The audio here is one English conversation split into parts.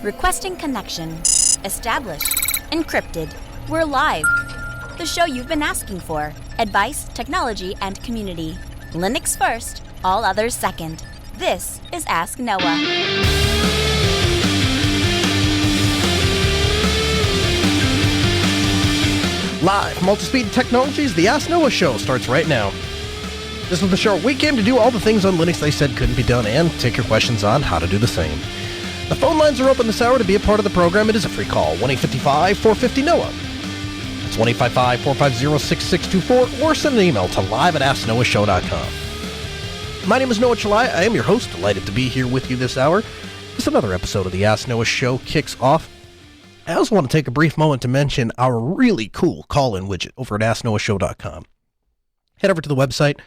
Requesting connection. Established. Encrypted. We're live. The show you've been asking for. Advice, technology, and community. Linux first, all others second. This is Ask Noah. Live from Multispeed Technologies, the Ask Noah show starts right now. This is the show we came to do all the things on Linux they said couldn't be done and take your questions on how to do the same. The phone lines are open this hour to be a part of the program. It is a free call, 1-855-450-NOAH. It's 1-855-450-6624 or send an email to live@asknoahshow.com. My name is Noah Chalai. I am your host. Delighted to be here with you this hour. Just another episode of the Ask Noah show kicks off. I also want to take a brief moment to mention our really cool call-in widget over at asknoahshow.com. Head over to the website.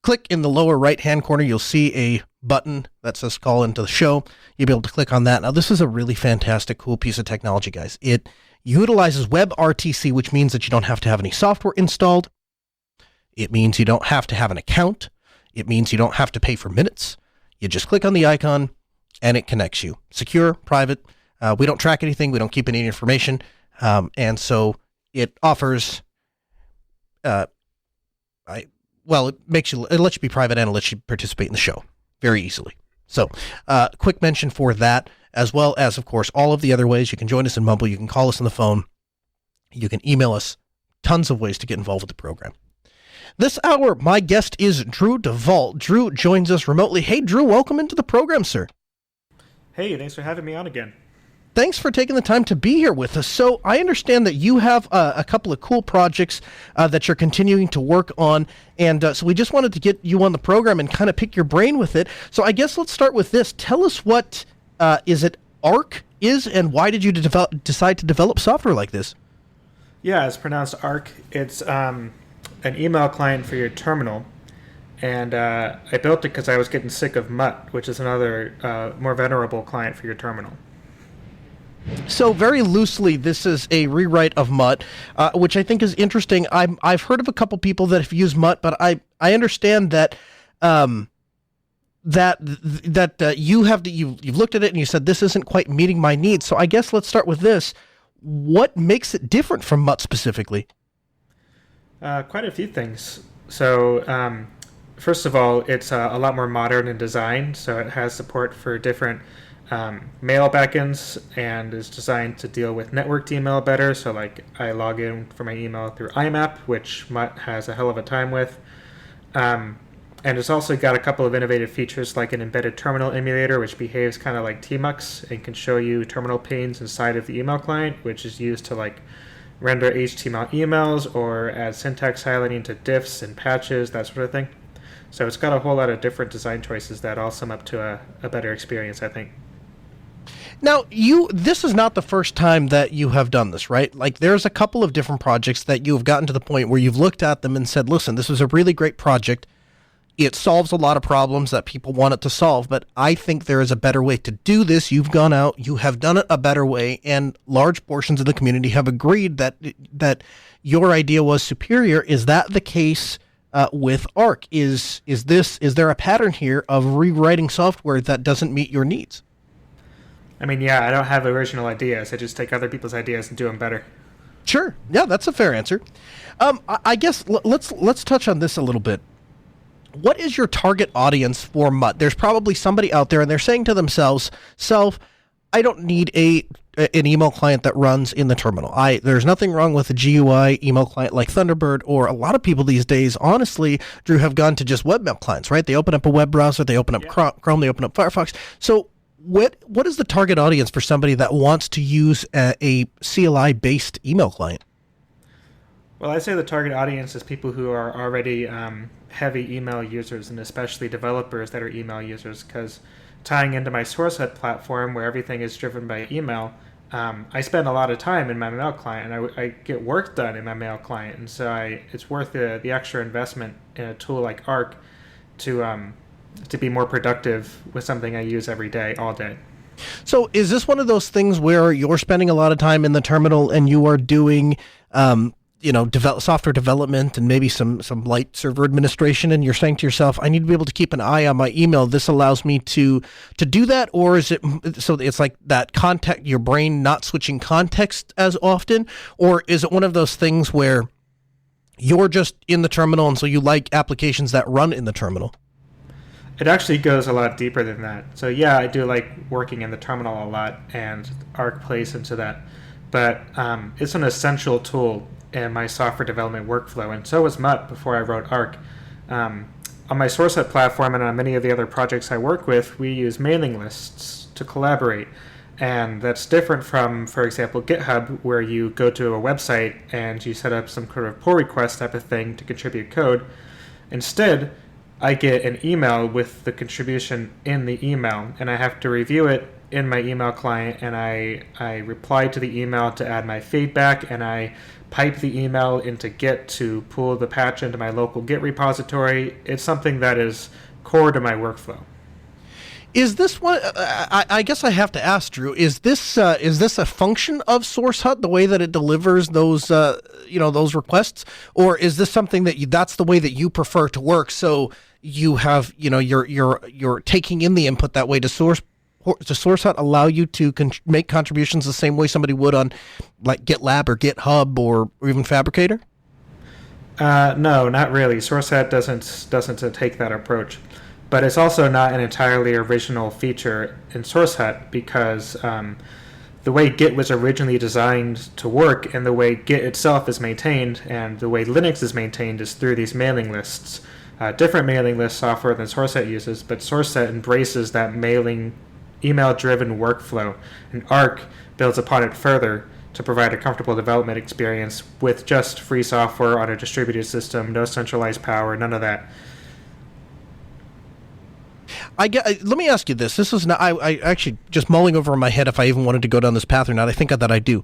Click in the lower right-hand corner. You'll see a button that says call into the show. You'll be able to click on that. Now, this is a really fantastic, cool piece of technology, guys. It utilizes WebRTC, which means that you don't have to have any software installed. It means you don't have to have an account. It means you don't have to pay for minutes. You just click on the icon, and it connects you. Secure, private. We don't track anything. We don't keep any information. And so it offers... it lets you be private and it lets you participate in the show very easily. So, quick mention for that, as well as, of course, all of the other ways. You can join us in Mumble. You can call us on the phone. You can email us. Tons of ways to get involved with the program. This hour, my guest is Drew DeVault. Drew joins us remotely. Hey, Drew, welcome into the program, sir. Hey, thanks for having me on again. Thanks for taking the time to be here with us. So I understand that you have a couple of cool projects that you're continuing to work on, and so we just wanted to get you on the program and kind of pick your brain with it. So I guess let's start with this. Tell us what is it Arc is, and why did you decide to develop software like this? Yeah, it's pronounced Arc. It's an email client for your terminal, and I built it because I was getting sick of Mutt, which is another more venerable client for your terminal. So very loosely, this is a rewrite of Mutt, which I think is interesting. I've heard of a couple people that have used Mutt, but I understand that you've looked at it and you said this isn't quite meeting my needs. So I guess let's start with this. What makes it different from Mutt specifically? Quite a few things. So first of all, it's a lot more modern in design. So it has support for different mail backends and is designed to deal with networked email better. So like I log in for my email through IMAP, which Mutt has a hell of a time with. And it's also got a couple of innovative features like an embedded terminal emulator, which behaves kind of like Tmux and can show you terminal panes inside of the email client, which is used to like render HTML emails or add syntax highlighting to diffs and patches, that sort of thing. So it's got a whole lot of different design choices that all sum up to a better experience, I think. Now, this is not the first time that you have done this, right? Like, there's a couple of different projects that you have gotten to the point where you've looked at them and said, listen, this was a really great project. It solves a lot of problems that people want it to solve, but I think there is a better way to do this. You've gone out, you have done it a better way, and large portions of the community have agreed that your idea was superior. Is that the case with Arc? Is there a pattern here of rewriting software that doesn't meet your needs? I mean, yeah, I don't have original ideas. I just take other people's ideas and do them better. Sure. Yeah, that's a fair answer. I guess let's touch on this a little bit. What is your target audience for Mutt? There's probably somebody out there and they're saying to themselves, I don't need an email client that runs in the terminal. There's nothing wrong with a GUI email client like Thunderbird, or a lot of people these days, honestly, Drew, have gone to just webmail clients, right? They open up a web browser, they open up Chrome, they open up Firefox. So what is the target audience for somebody that wants to use a CLI-based email client? Well, I'd say the target audience is people who are already heavy email users, and especially developers that are email users, because tying into my SourceHut platform where everything is driven by email, I spend a lot of time in my mail client, and I get work done in my mail client, and so it's worth the extra investment in a tool like Arc to be more productive with something I use every day, all day. So is this one of those things where you're spending a lot of time in the terminal and you are doing software development and maybe some light server administration, and you're saying to yourself, I need to be able to keep an eye on my email. This allows me to do that, or is it so it's like that context, your brain not switching context as often, or is it one of those things where you're just in the terminal and so you like applications that run in the terminal? It actually goes a lot deeper than that. So yeah, I do like working in the terminal a lot, and Arc plays into that. But it's an essential tool in my software development workflow, and so was Mutt before I wrote Arc. On my SourceHut platform and on many of the other projects I work with, we use mailing lists to collaborate. And that's different from, for example, GitHub, where you go to a website and you set up some kind of pull request type of thing to contribute code. Instead, I get an email with the contribution in the email, and I have to review it in my email client, and I reply to the email to add my feedback, and I pipe the email into Git to pull the patch into my local Git repository. It's something that is core to my workflow. Is this what I guess I have to ask, Drew? Is this a function of SourceHut, the way that it delivers those those requests, or is this something that that's the way that you prefer to work? So you have you're taking in the input that way. Does SourceHut allow you to make contributions the same way somebody would on like GitLab or GitHub or even Fabricator? No, not really. SourceHut doesn't take that approach. But it's also not an entirely original feature in SourceHut, because the way Git was originally designed to work and the way Git itself is maintained and the way Linux is maintained is through these mailing lists. Different mailing list software than SourceHut uses, but SourceHut embraces that email-driven workflow, and Arc builds upon it further to provide a comfortable development experience with just free software on a distributed system, no centralized power, none of that. Let me ask you this. This is not, I actually just mulling over in my head if I even wanted to go down this path or not. I think that I do.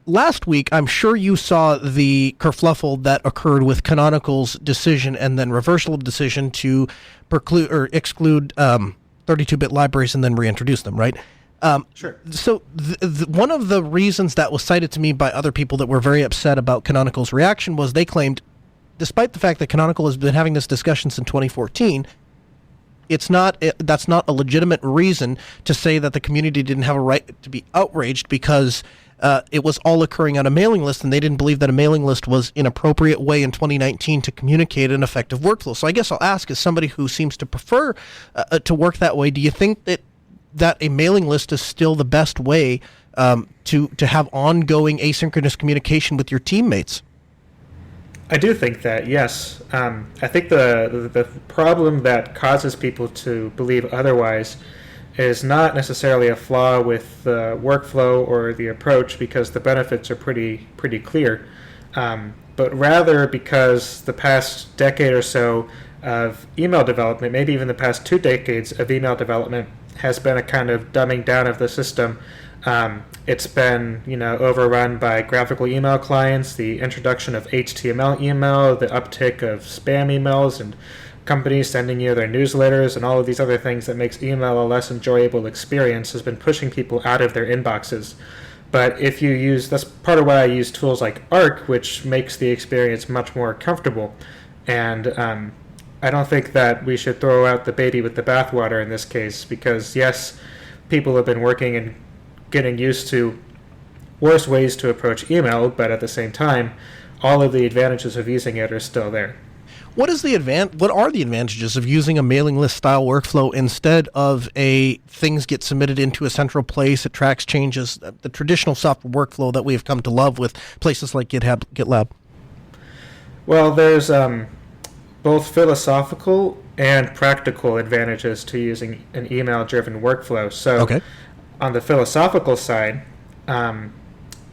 Last week, I'm sure you saw the kerfluffle that occurred with Canonical's decision and then reversal of decision to preclude or exclude 32-bit libraries and then reintroduce them, right? Sure. So one of the reasons that was cited to me by other people that were very upset about Canonical's reaction was they claimed, despite the fact that Canonical has been having this discussion since 2014, that's not a legitimate reason to say that the community didn't have a right to be outraged, because it was all occurring on a mailing list, and they didn't believe that a mailing list was an appropriate way in 2019 to communicate an effective workflow. So I guess I'll ask, as somebody who seems to prefer to work that way, do you think that a mailing list is still the best way to have ongoing asynchronous communication with your teammates? I do think that, yes. I think the problem that causes people to believe otherwise is not necessarily a flaw with the workflow or the approach, because the benefits are pretty clear, but rather because the past decade or so of email development, maybe even the past 2 decades of email development, has been a kind of dumbing down of the system. It's been, overrun by graphical email clients, the introduction of HTML email, the uptick of spam emails, and companies sending you their newsletters, and all of these other things that makes email a less enjoyable experience has been pushing people out of their inboxes. But if you use, that's part of why I use tools like Arc, which makes the experience much more comfortable. And I don't think that we should throw out the baby with the bathwater in this case, because yes, people have been working and getting used to worse ways to approach email, but at the same time, all of the advantages of using it are still there. What are the advantages of using a mailing list style workflow instead of things get submitted into a central place, it tracks changes, the traditional software workflow that we have come to love with places like GitLab? Well, there's both philosophical and practical advantages to using an email-driven workflow. So okay. On the philosophical side,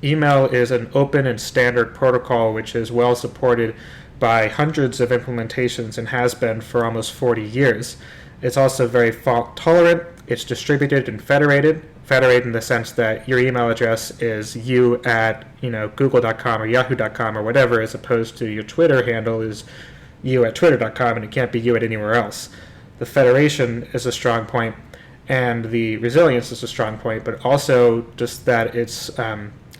email is an open and standard protocol which is well supported by hundreds of implementations and has been for almost 40 years. It's also very fault tolerant. It's distributed and federated in the sense that your email address is you at google.com or yahoo.com or whatever, as opposed to your Twitter handle is you at twitter.com, and it can't be you at anywhere else. The federation is a strong point, and the resilience is a strong point, but also just that it's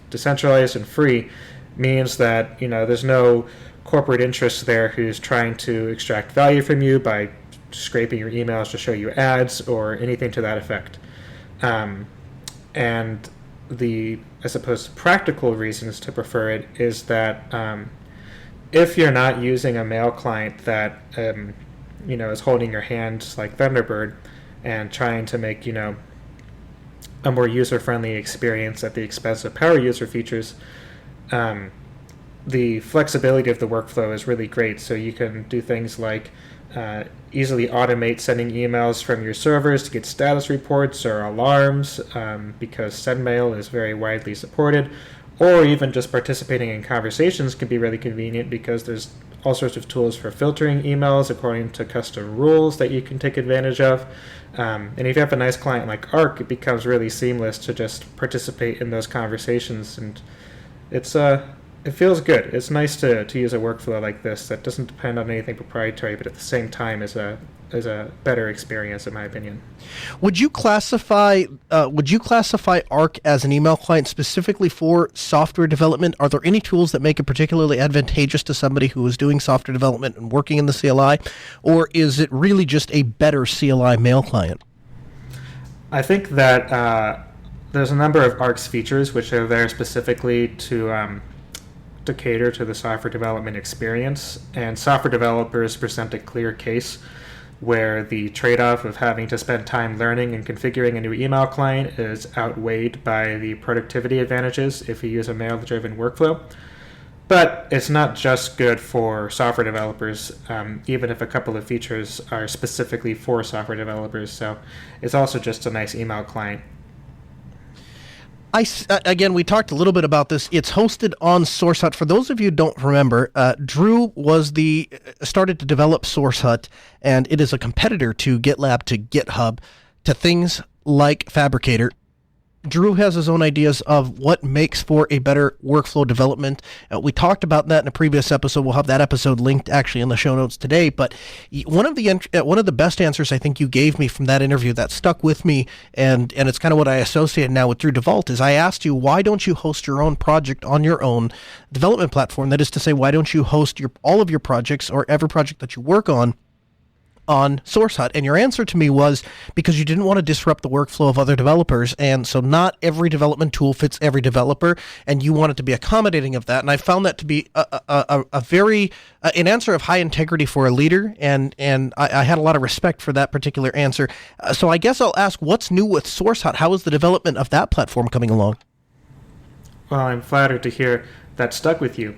decentralized and free means that there's no corporate interest there who's trying to extract value from you by scraping your emails to show you ads or anything to that effect. And the, I suppose, practical reasons to prefer it is that if you're not using a mail client that is holding your hand like Thunderbird and trying to make a more user-friendly experience at the expense of power user features, the flexibility of the workflow is really great. So you can do things like easily automate sending emails from your servers to get status reports or alarms, because SendMail is very widely supported, or even just participating in conversations can be really convenient because there's all sorts of tools for filtering emails according to custom rules that you can take advantage of. And if you have a nice client like Arc, it becomes really seamless to just participate in those conversations, and it feels good. It's nice to use a workflow like this that doesn't depend on anything proprietary, but at the same time is a better experience, in my opinion. Would you classify Arc as an email client specifically for software development? Are there any tools that make it particularly advantageous to somebody who is doing software development and working in the CLI, or is it really just a better CLI mail client? I think that there's a number of Arc's features which are there specifically to cater to the software development experience, and software developers present a clear case where the trade-off of having to spend time learning and configuring a new email client is outweighed by the productivity advantages if you use a mail-driven workflow. But it's not just good for software developers, even if a couple of features are specifically for software developers. So it's also just a nice email client. Again, we talked a little bit about this. It's hosted on SourceHut. For those of you who don't remember, Drew started to develop SourceHut, and it is a competitor to GitLab, to GitHub, to things like Fabricator. Drew has his own ideas of what makes for a better workflow development. We talked about that in a previous episode. We'll have that episode linked actually in the show notes today. But one of the best answers I think you gave me from that interview that stuck with me, and it's kind of what I associate now with Drew DeVault, is I asked you, why don't you host your own project on your own development platform? That is to say, why don't you host all of your projects or every project that you work on SourceHut? And your answer to me was because you didn't want to disrupt the workflow of other developers, and so not every development tool fits every developer, and you wanted to be accommodating of that. And I found that to be a very an answer of high integrity for a leader, and I had a lot of respect for that particular answer. So I guess I'll ask, what's new with SourceHut? How is the development of that platform coming along? Well, I'm flattered to hear that stuck with you.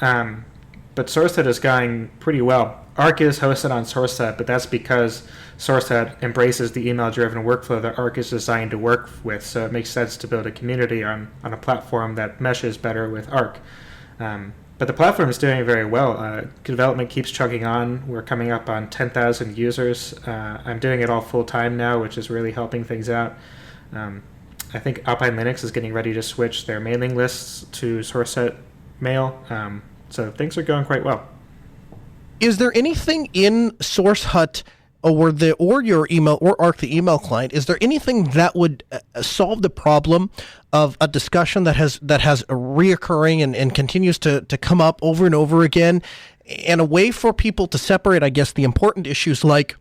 But SourceHut is going pretty well. Arc is hosted on SourceHut, but that's because SourceHut embraces the email-driven workflow that Arc is designed to work with, so it makes sense to build a community on a platform that meshes better with Arc. But the platform is doing very well. Development keeps chugging on. We're coming up on 10,000 users. I'm doing it all full-time now, which is really helping things out. I think Alpine Linux is getting ready to switch their mailing lists to SourceHut Mail, so things are going quite well. Is there anything in SourceHut or your email or Arc, the email client? Is there anything that would solve the problem of a discussion that has a reoccurring and continues to come up over and over again, and a way for people to separate, I guess, the important issues like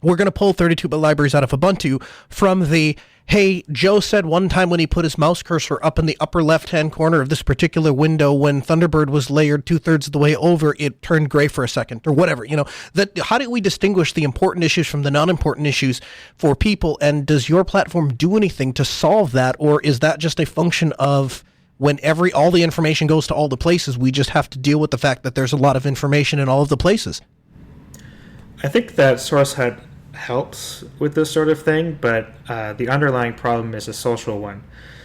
we're going to pull 32-bit libraries out of Ubuntu from the, hey, Joe said one time when he put his mouse cursor up in the upper left-hand corner of this particular window when Thunderbird was layered 2/3 of the way over, it turned gray for a second, or whatever. How do we distinguish the important issues from the non-important issues for people? And does your platform do anything to solve that, or is that just a function of when all the information goes to all the places, we just have to deal with the fact that there's a lot of information in all of the places? I think that SourceHut helps with this sort of thing, but the underlying problem is a social one.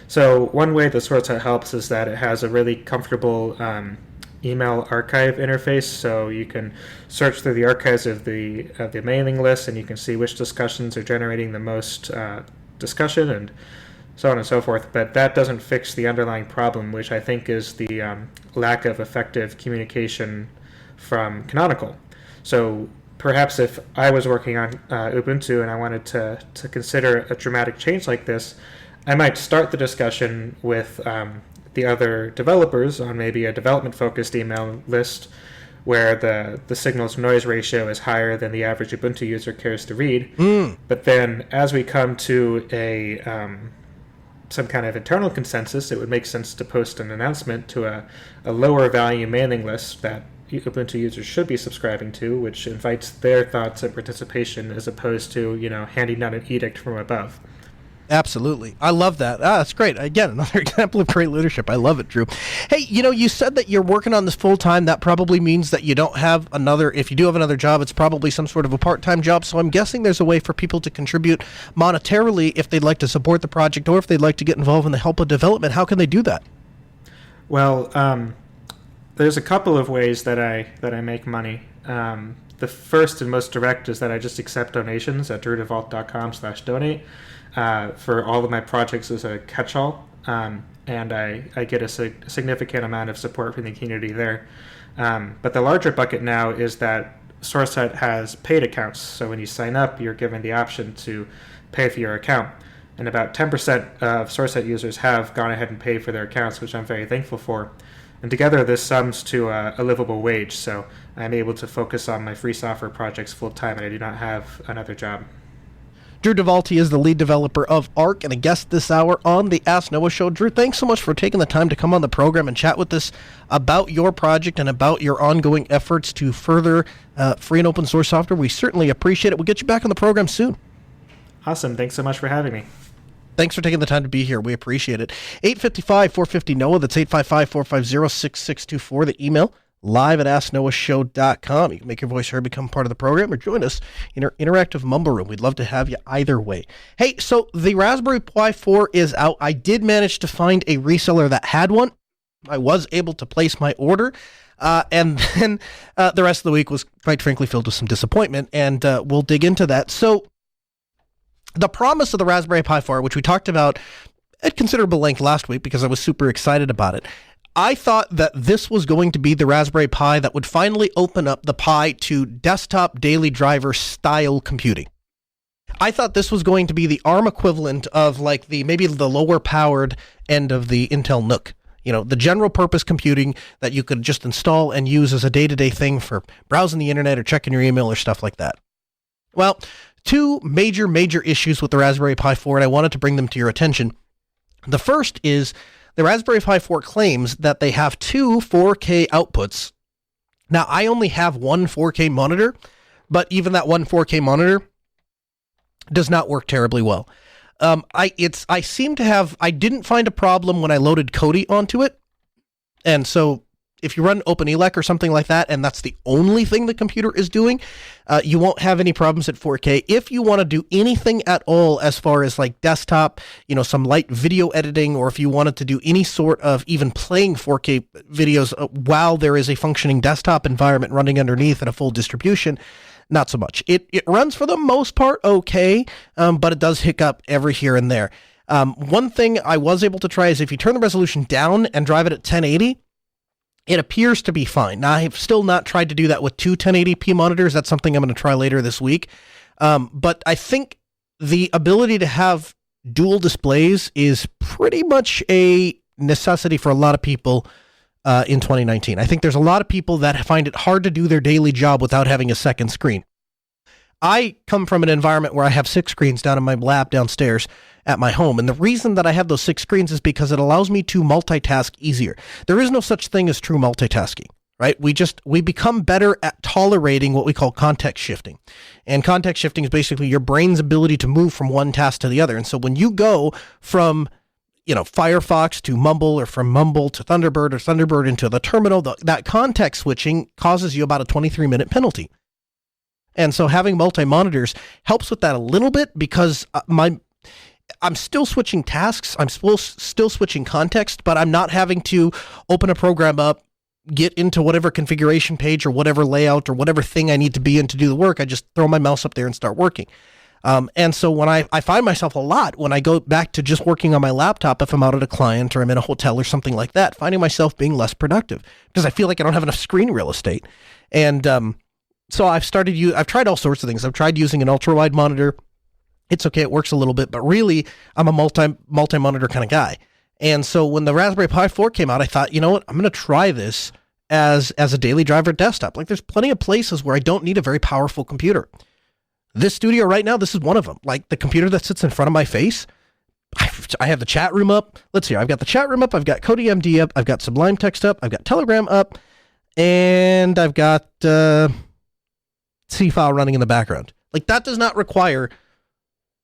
So one way that SourceHut helps is that it has a really comfortable email archive interface, so you can search through the archives of the mailing list, and you can see which discussions are generating the most discussion, and so on and so forth. But that doesn't fix the underlying problem, which I think is the lack of effective communication from Canonical. So perhaps if I was working on Ubuntu and I wanted to consider a dramatic change like this, I might start the discussion with the other developers on maybe a development-focused email list where the signal-to-noise ratio is higher than the average Ubuntu user cares to read. But then as we come to some kind of internal consensus, it would make sense to post an announcement to a lower value mailing list that Ubuntu users should be subscribing to, which invites their thoughts and participation as opposed to, handing down an edict from above. Absolutely. I love that. That's great. Again, another example of great leadership. I love it, Drew. Hey, you said that you're working on this full time. That probably means that you don't have if you do have another job, it's probably some sort of a part-time job. So I'm guessing there's a way for people to contribute monetarily if they'd like to support the project or if they'd like to get involved in the help of development. How can they do that? Well, there's a couple of ways that I make money. The first and most direct is that I just accept donations at drewdevault.com/donate. For all of my projects as a catch-all, and I get a significant amount of support from the community there. But the larger bucket now is that SourceSet has paid accounts, so when you sign up, you're given the option to pay for your account. And about 10% of SourceSet users have gone ahead and paid for their accounts, which I'm very thankful for. And together, this sums to a livable wage, so I'm able to focus on my free software projects full-time, and I do not have another job. Drew DeVault is the lead developer of Arc and a guest this hour on the Ask Noah Show. Drew, thanks so much for taking the time to come on the program and chat with us about your project and about your ongoing efforts to further free and open source software. We certainly appreciate it. We'll get you back on the program soon. Awesome. Thanks so much for having me. Thanks for taking the time to be here. We appreciate it. 855-450-NOAH. That's 855-450-6624. The email, live@asknoahshow.com. You can make your voice heard, become part of the program, or join us in our interactive mumble room. We'd love to have you either way. Hey, so the Raspberry Pi 4 is out. I did manage to find a reseller that had one. I was able to place my order. And then the rest of the week was, quite frankly, filled with some disappointment, and we'll dig into that. So the promise of the Raspberry Pi 4, which we talked about at considerable length last week because I was super excited about it, I thought that this was going to be the Raspberry Pi that would finally open up the Pi to desktop daily driver style computing. I thought this was going to be the ARM equivalent of maybe the lower powered end of the Intel NUC. The general purpose computing that you could just install and use as a day-to-day thing for browsing the internet or checking your email or stuff like that. Well, two major issues with the Raspberry Pi 4, and I wanted to bring them to your attention. The first is the Raspberry Pi 4 claims that they have two 4K outputs. Now, I only have one 4K monitor, but even that one 4K monitor does not work terribly well. I didn't find a problem when I loaded Kodi onto it. And so if you run OpenELEC or something like that, and that's the only thing the computer is doing, you won't have any problems at 4K. If you want to do anything at all as far as desktop, some light video editing, or if you wanted to do any sort of even playing 4K videos while there is a functioning desktop environment running underneath at a full distribution, not so much. It runs for the most part okay, but it does hiccup every here and there. One thing I was able to try is if you turn the resolution down and drive it at 1080, it appears to be fine. Now, I've still not tried to do that with two 1080p monitors. That's something I'm going to try later this week. But I think the ability to have dual displays is pretty much a necessity for a lot of people in 2019. I think there's a lot of people that find it hard to do their daily job without having a second screen. I come from an environment where I have 6 screens down in my lab downstairs at my home. And the reason that I have those 6 screens is because it allows me to multitask easier. There is no such thing as true multitasking, right? We become better at tolerating what we call context shifting. And context shifting is basically your brain's ability to move from one task to the other. And so when you go from Firefox to Mumble, or from Mumble to Thunderbird, or Thunderbird into the terminal, that context switching causes you about a 23-minute penalty. And so having multi-monitors helps with that a little bit because I'm still switching tasks. I'm still switching context, but I'm not having to open a program up, get into whatever configuration page or whatever layout or whatever thing I need to be in to do the work. I just throw my mouse up there and start working. And so when I find myself a lot when I go back to just working on my laptop, if I'm out at a client or I'm in a hotel or something like that, finding myself being less productive because I feel like I don't have enough screen real estate. And so I've tried all sorts of things. I've tried using an ultra-wide monitor. It's okay. It works a little bit, but really I'm a multi-monitor kind of guy. And so when the Raspberry Pi 4 came out, I thought, you know what, I'm going to try this as a daily driver desktop. Like, there's plenty of places where I don't need a very powerful computer. This studio right now, this is one of them. Like, the computer that sits in front of my face, I have the chat room up. Let's see, I've got the chat room up, I've got CodeMD up, I've got Sublime Text up, I've got Telegram up, and I've got C-File running in the background. Like, that does not require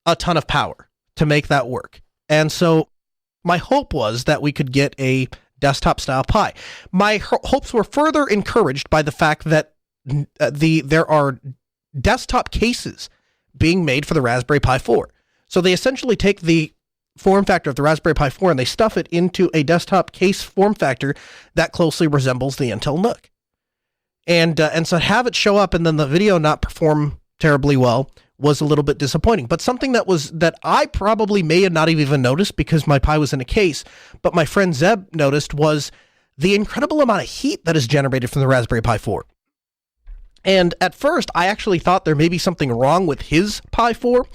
a ton of power to make that work. And so my hope was that we could get a desktop-style Pi. My hopes were further encouraged by the fact that there are desktop cases being made for the Raspberry Pi 4. So they essentially take the form factor of the Raspberry Pi 4 and they stuff it into a desktop case form factor that closely resembles the Intel NUC. And so have it show up and then the video not perform terribly well was a little bit disappointing. But something that I probably may have not even noticed because my Pi was in a case, but my friend Zeb noticed, was the incredible amount of heat that is generated from the Raspberry Pi 4. And at first, I actually thought there may be something wrong with his Pi 4.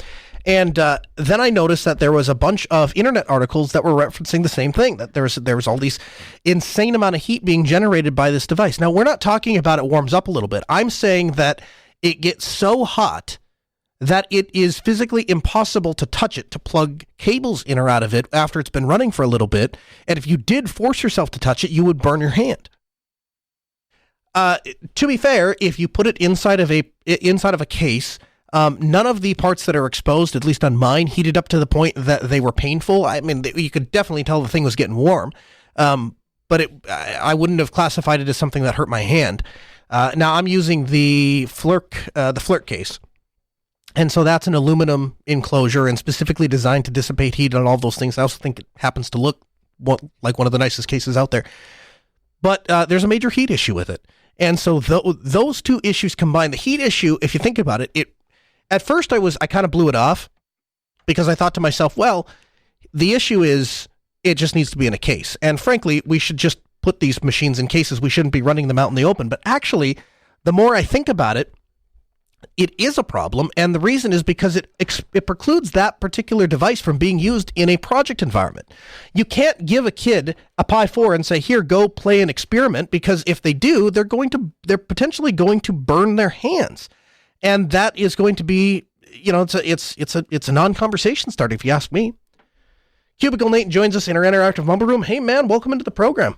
And then I noticed that there was a bunch of internet articles that were referencing the same thing, that there was all these insane amount of heat being generated by this device. Now, we're not talking about it warms up a little bit. I'm saying that it gets so hot that it is physically impossible to touch it, to plug cables in or out of it after it's been running for a little bit. And if you did force yourself to touch it, you would burn your hand. To be fair, if you put it inside of a case, none of the parts that are exposed, at least on mine, heated up to the point that they were painful. I mean, you could definitely tell the thing was getting warm, but I wouldn't have classified it as something that hurt my hand. Now I'm using the Flirt case. And so that's an aluminum enclosure and specifically designed to dissipate heat and all those things. I also think it happens to look like one of the nicest cases out there. But there's a major heat issue with it. And so those two issues combined, the heat issue, if you think about it, at first I kind of blew it off because I thought to myself, well, the issue is it just needs to be in a case. And frankly, we should just put these machines in cases. We shouldn't be running them out in the open. But actually, the more I think about it, it is a problem, and the reason is because it precludes that particular device from being used in a project environment. You can't give a kid a Pi 4 and say, here, go play an experiment, because if they do, they're potentially going to burn their hands. And that is going to be, it's a non-conversation starter, if you ask me. Cubicle Nate joins us in our interactive mumble room. Hey, man, welcome into the program.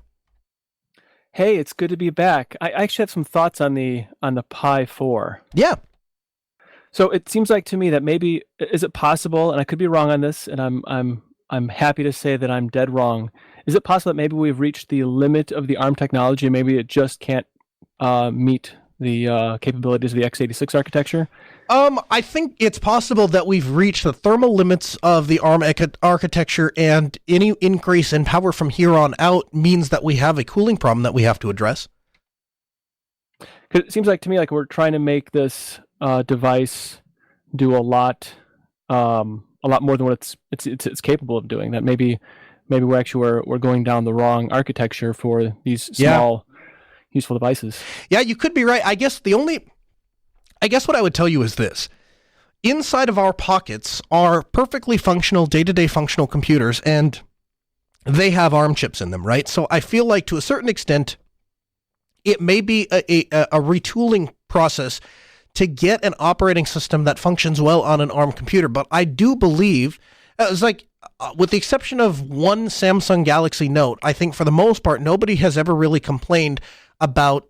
Hey, it's good to be back. I actually have some thoughts on the Pi 4. Yeah. So it seems like to me that maybe, is it possible, and I could be wrong on this, and I'm happy to say that I'm dead wrong. Is it possible that maybe we've reached the limit of the ARM technology and maybe it just can't meet the capabilities of the x86 architecture? I think it's possible that we've reached the thermal limits of the ARM architecture, and any increase in power from here on out means that we have a cooling problem that we have to address. 'Cause it seems like to me like we're trying to make this device do a lot more than what it's capable of doing. That maybe we're going down the wrong architecture for these small useful devices. Yeah, you could be right. I guess what I would tell you is this. Inside of our pockets are perfectly functional, day-to-day functional computers, and they have ARM chips in them, right? So I feel like to a certain extent, it may be a retooling process to get an operating system that functions well on an ARM computer. But I do believe, it's like, with the exception of one Samsung Galaxy Note, I think for the most part, nobody has ever really complained about,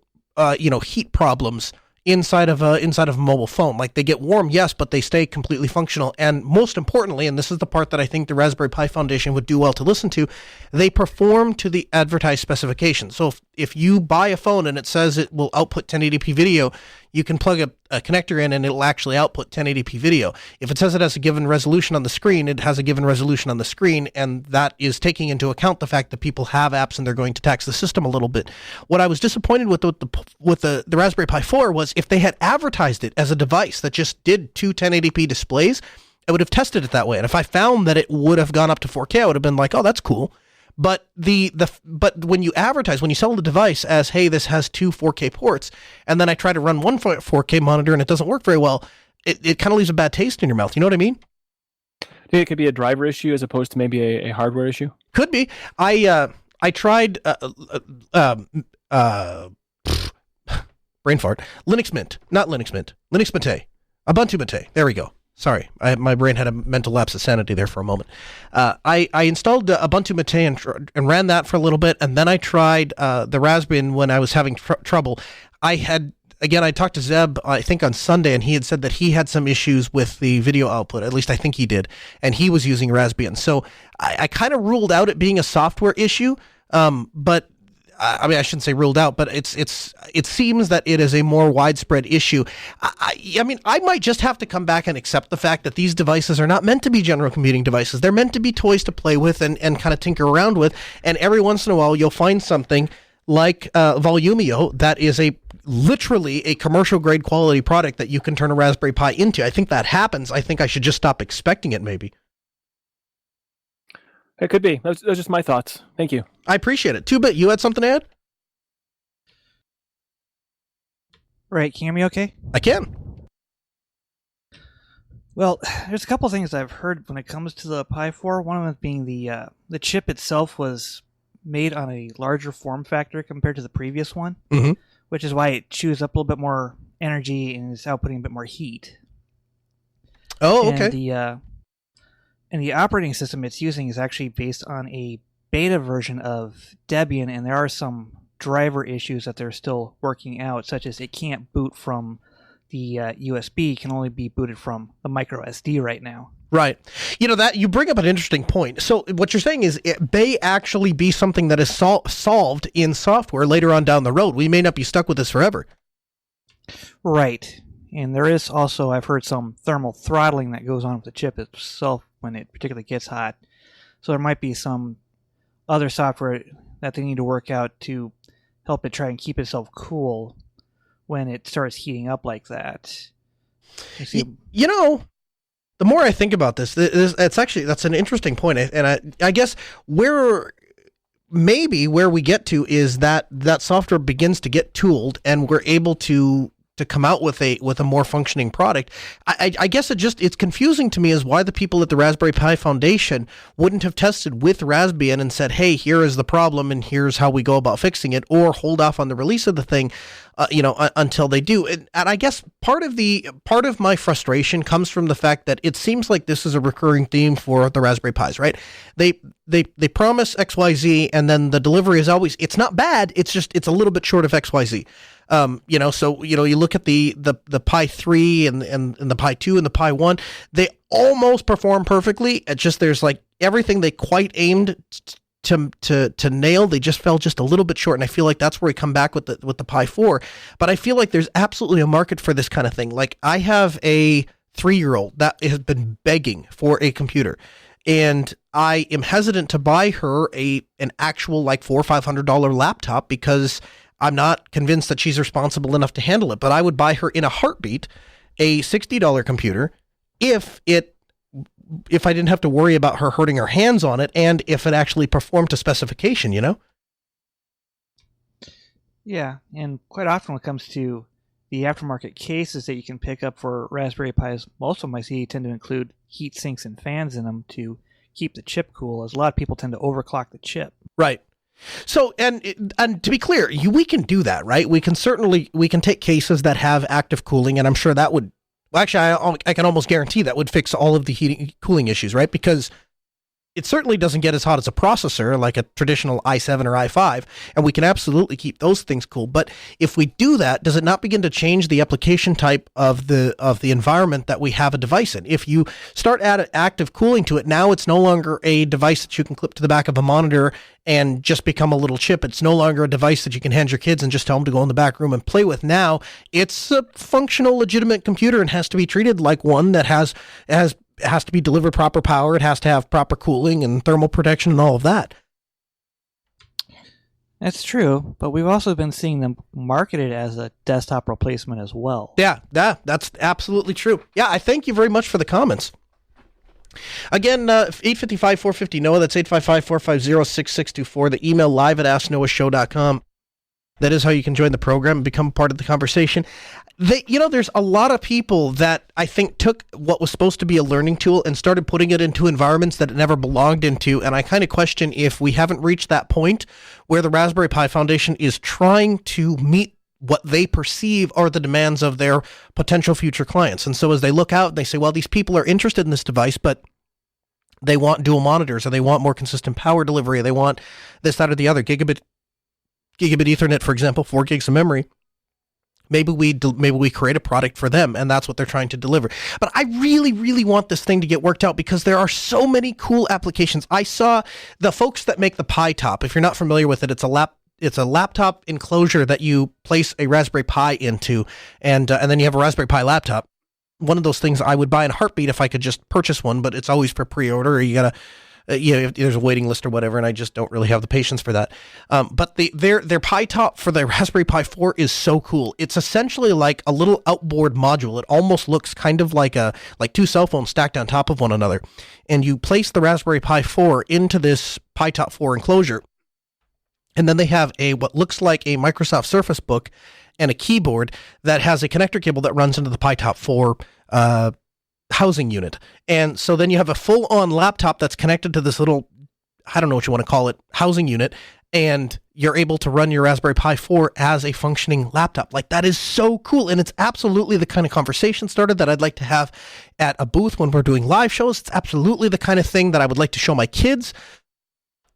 heat problems inside of a mobile phone. Like, they get warm, yes, but they stay completely functional. And most importantly, and this is the part that I think the Raspberry Pi Foundation would do well to listen to, they perform to the advertised specifications. So if you buy a phone and it says it will output 1080p video, you can plug a connector in and it'll actually output 1080p video. If it says it has a given resolution on the screen, it has a given resolution on the screen, and that is taking into account the fact that people have apps and they're going to tax the system a little bit. What I was disappointed with the Raspberry Pi 4 was if they had advertised it as a device that just did two 1080p displays, I would have tested it that way. And if I found that it would have gone up to 4K, I would have been like, oh, that's cool. But but when you sell the device as, hey, this has two 4K ports, and then I try to run one 4K monitor and it doesn't work very well, it kind of leaves a bad taste in your mouth. You know what I mean? Do you think it could be a driver issue as opposed to maybe a hardware issue? Could be. I tried brain fart. Linux Mint, not Linux Mint. Linux Mate. Ubuntu Mate. There we go. Sorry, my brain had a mental lapse of sanity there for a moment. I installed Ubuntu Mate and ran that for a little bit, and then I tried the Raspbian when I was having trouble. I talked to Zeb, I think on Sunday, and he had said that he had some issues with the video output. At least I think he did, and he was using Raspbian. So I kind of ruled out it being a software issue, but I mean, I shouldn't say ruled out, but it seems that it is a more widespread issue. I mean, I might just have to come back and accept the fact that these devices are not meant to be general computing devices. They're meant to be toys to play with and kind of tinker around with. And every once in a while, you'll find something like Volumio that is literally a commercial grade quality product that you can turn a Raspberry Pi into. I think that happens. I think I should just stop expecting it, maybe. It could be. Those are just my thoughts. Thank you. I appreciate it. 2-Bit, you had something to add? Right, can you hear me okay? I can. Well, there's a couple things I've heard when it comes to the Pi 4. One of them being the chip itself was made on a larger form factor compared to the previous one, which is why it chews up a little bit more energy and is outputting a bit more heat. Oh, okay. And the operating system it's using is actually based on a beta version of Debian, and there are some driver issues that they're still working out, such as it can't boot from the USB, can only be booted from the micro SD right now. Right. You know, that you bring up an interesting point. So what you're saying is it may actually be something that is solved in software later on down the road. We may not be stuck with this forever. Right. And there is also, I've heard, some thermal throttling that goes on with the chip itself when it particularly gets hot. So there might be some other software that they need to work out to help it try and keep itself cool when it starts heating up like that. You know, the more I think about this, that's an interesting point. And I guess where we get to is that software begins to get tooled and we're able to come out with a more functioning product. I guess it's confusing to me as why the people at the Raspberry Pi Foundation wouldn't have tested with Raspbian and said, hey, here is the problem and here's how we go about fixing it, or hold off on the release of the thing until they do. And I guess part of my frustration comes from the fact that it seems like this is a recurring theme for the Raspberry Pis, right? They promise XYZ and then the delivery is always, it's not bad, it's a little bit short of XYZ. So you look at the Pi 3 and the Pi 2 and the Pi 1, they almost perform perfectly. It's just there's like everything they quite aimed to nail, they just fell just a little bit short, and I feel like that's where we come back with the Pi 4. But I feel like there's absolutely a market for this kind of thing. Like I have a 3-year-old that has been begging for a computer, and I am hesitant to buy her an actual like $400 or $500 laptop because I'm not convinced that she's responsible enough to handle it. But I would buy her in a heartbeat a $60 computer if I didn't have to worry about her hurting her hands on it, and if it actually performed to specification, Yeah, and quite often when it comes to the aftermarket cases that you can pick up for Raspberry Pis, most of them I see tend to include heat sinks and fans in them to keep the chip cool, as a lot of people tend to overclock the chip. Right. So, and to be clear, we can do that, right? We can take cases that have active cooling, and I'm sure that would, well, actually, I can almost guarantee that would fix all of the cooling issues, right? Because it certainly doesn't get as hot as a processor like a traditional i7 or i5, and we can absolutely keep those things cool. But if we do that, does it not begin to change the application type of the environment that we have a device in? If you start adding active cooling to it, now it's no longer a device that you can clip to the back of a monitor and just become a little chip. It's no longer a device that you can hand your kids and just tell them to go in the back room and play with. Now it's a functional, legitimate computer and has to be treated like one that has to be delivered proper power. It has to have proper cooling and thermal protection and all of that. That's true, but we've also been seeing them marketed as a desktop replacement as well. Yeah, that's absolutely true. Yeah, I thank you very much for the comments. Again, 855-450-NOAH, that's 855-450-6624. The email live at AskNoahShow.com. That is how you can join the program and become part of the conversation. There's a lot of people that I think took what was supposed to be a learning tool and started putting it into environments that it never belonged into. And I kind of question if we haven't reached that point where the Raspberry Pi Foundation is trying to meet what they perceive are the demands of their potential future clients. And so as they look out, they say, well, these people are interested in this device, but they want dual monitors, or they want more consistent power delivery, or they want this, that, or the other. Gigabit Ethernet, for example, 4 gigs of memory. Maybe we create a product for them, and that's what they're trying to deliver. But I really, really want this thing to get worked out because there are so many cool applications. I saw the folks that make the Pi Top. If you're not familiar with it, it's a laptop enclosure that you place a Raspberry Pi into, and then you have a Raspberry Pi laptop. One of those things I would buy in a heartbeat if I could just purchase one, but it's always for pre-order, or you gotta. There's a waiting list or whatever, and I just don't really have the patience for that. But their Pi Top for the Raspberry Pi 4 is so cool. It's essentially like a little outboard module. It almost looks kind of like two cell phones stacked on top of one another. And you place the Raspberry Pi 4 into this Pi Top 4 enclosure, and then they have what looks like a Microsoft Surface Book and a keyboard that has a connector cable that runs into the Pi Top 4 housing unit. And so then you have a full-on laptop that's connected to this little, I don't know what you want to call it, housing unit, and you're able to run your Raspberry Pi 4 as a functioning laptop. Like, that is so cool, and it's absolutely the kind of conversation starter that I'd like to have at a booth when we're doing live shows. It's absolutely the kind of thing that I would like to show my kids.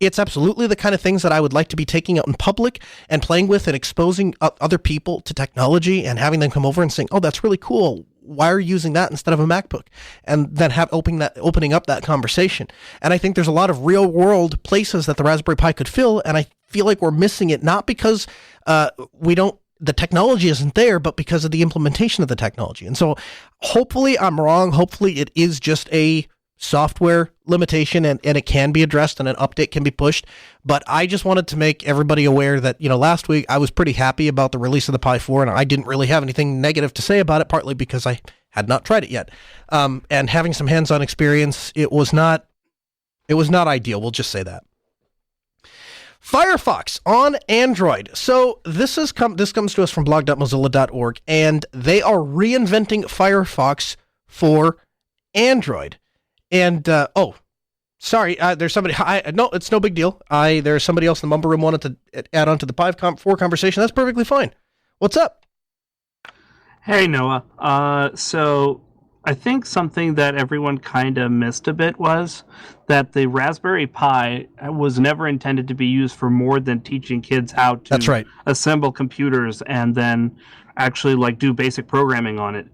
It's absolutely the kind of things that I would like to be taking out in public and playing with and exposing other people to technology and having them come over and saying, oh, that's really cool. Why are you using that instead of a MacBook? And then opening up that conversation. And I think there's a lot of real world places that the Raspberry Pi could fill, and I feel like we're missing it, not because the technology isn't there, but because of the implementation of the technology. And so hopefully I'm wrong. Hopefully it is just a software limitation and it can be addressed and an update can be pushed. But I just wanted to make everybody aware that, last week I was pretty happy about the release of the Pi 4, and I didn't really have anything negative to say about it, partly because I had not tried it yet. And having some hands-on experience, it was not ideal. We'll just say that. Firefox on Android. So this comes to us from blog.mozilla.org, and they are reinventing Firefox for Android. And, sorry, there's somebody, no, it's no big deal. There's somebody else in the Mumble Room wanted to add on to the Pi 4 conversation. That's perfectly fine. What's up? Hey, Noah. So I think something that everyone kind of missed a bit was that the Raspberry Pi was never intended to be used for more than teaching kids how to That's right. assemble computers and then actually do basic programming on it.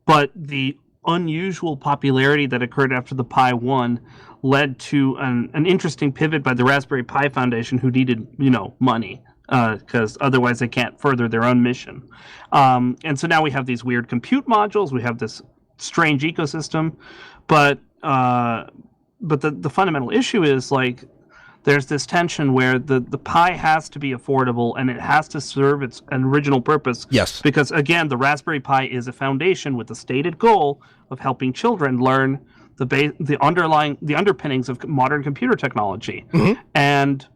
But the unusual popularity that occurred after the Pi 1 led to an interesting pivot by the Raspberry Pi Foundation, who needed, money, because otherwise they can't further their own mission. And so now we have these weird compute modules. We have this strange ecosystem, but the fundamental issue is there's this tension where the Pi has to be affordable and it has to serve its original purpose. Yes. Because, again, the Raspberry Pi is a foundation with the stated goal of helping children learn the underpinnings of modern computer technology. Mm-hmm. And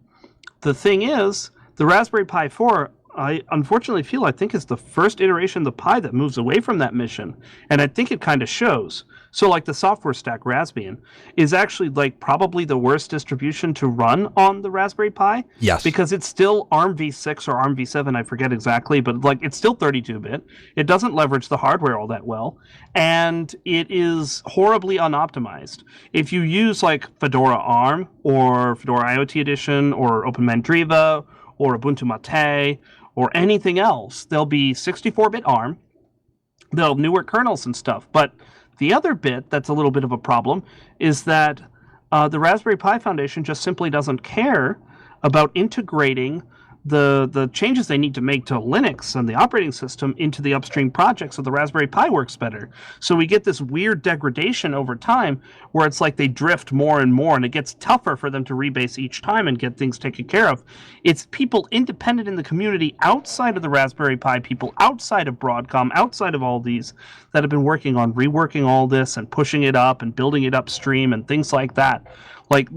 the thing is, the Raspberry Pi 4, I unfortunately I think is the first iteration of the Pi that moves away from that mission. And I think it kind of shows. So the software stack Raspbian is actually probably the worst distribution to run on the Raspberry Pi. Yes. Because it's still ARM v6 or ARM v7, I forget exactly, but it's still 32-bit. It doesn't leverage the hardware all that well, and it is horribly unoptimized. If you use Fedora ARM or Fedora IoT Edition or OpenMandriva or Ubuntu Mate or anything else, there'll be 64-bit ARM, there'll newer kernels and stuff, but the other bit that's a little bit of a problem is that the Raspberry Pi Foundation just simply doesn't care about integrating the changes they need to make to Linux and the operating system into the upstream projects so the Raspberry Pi works better. So we get this weird degradation over time where it's they drift more and more, and it gets tougher for them to rebase each time and get things taken care of. It's people independent in the community outside of the Raspberry Pi, people outside of Broadcom, outside of all these, that have been working on reworking all this and pushing it up and building it upstream and things like that. Like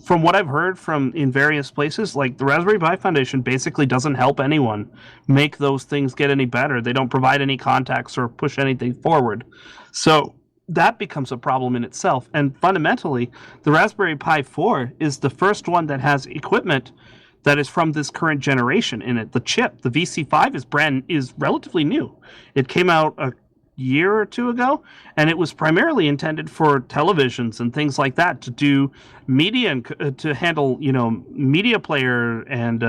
from what I've heard from in various places, like the Raspberry Pi Foundation basically doesn't help anyone make those things get any better. They don't provide any contacts or push anything forward. So that becomes a problem in itself. And fundamentally, the Raspberry Pi 4 is the first one that has equipment that is from this current generation in it. The chip, the VC5 is relatively new. It came out a year or two ago, and it was primarily intended for televisions and things like that, to do media and to handle, media player and